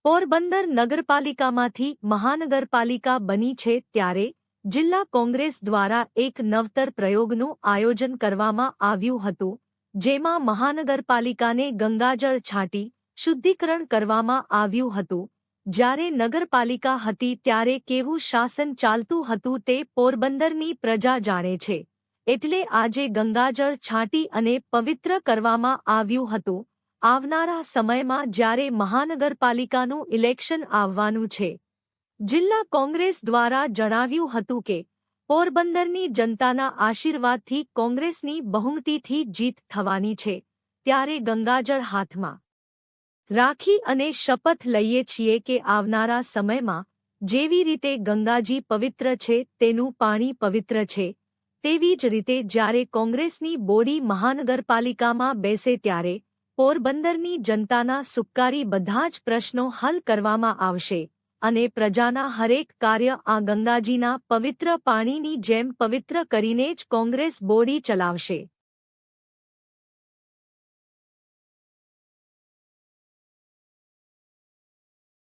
પોરબંદર નગરપાલિકામાંથી મહાનગરપાલિકા બની છે ત્યારે જિલ્લા કોંગ્રેસ દ્વારા એક નવતર પ્રયોગનું આયોજન કરવામાં આવ્યું હતું, જેમાં મહાનગરપાલિકાને ગંગાજળ છાંટી શુદ્ધિકરણ કરવામાં આવ્યું હતું। જ્યારે નગરપાલિકા હતી ત્યારે કેવું શાસન ચાલતું હતું તે પોરબંદરની પ્રજા જાણે છે, એટલે આજે ગંગાજળ છાંટી અને પવિત્ર કરવામાં આવ્યું હતું। આવનારા સમયમાં જ્યારે મહાનગરપાલિકાનું ઇલેક્શન આવવાનું છે, જિલ્લા કોંગ્રેસ દ્વારા જણાવ્યું હતું કે પોરબંદરની જનતાના આશીર્વાદથી કોંગ્રેસની બહુમતીથી જીત થવાની છે, ત્યારે ગંગાજળ હાથમાં રાખી અને શપથ લઈએ છીએ કે આવનારા સમયમાં જેવી રીતે ગંગાજી પવિત્ર છે, તેનું પાણી પવિત્ર છે, તેવી જ રીતે જ્યારે કોંગ્રેસની બોડી મહાનગરપાલિકામાં બેસે ત્યારે પોરબંદરની જનતાના સુખાકારી બધા જ પ્રશ્નો હલ કરવામાં આવશે અને પ્રજાના હરેક કાર્ય આ ગંગાજીના પવિત્ર પાણીની જેમ પવિત્ર કરીને જ કોંગ્રેસ બોડી ચલાવશે।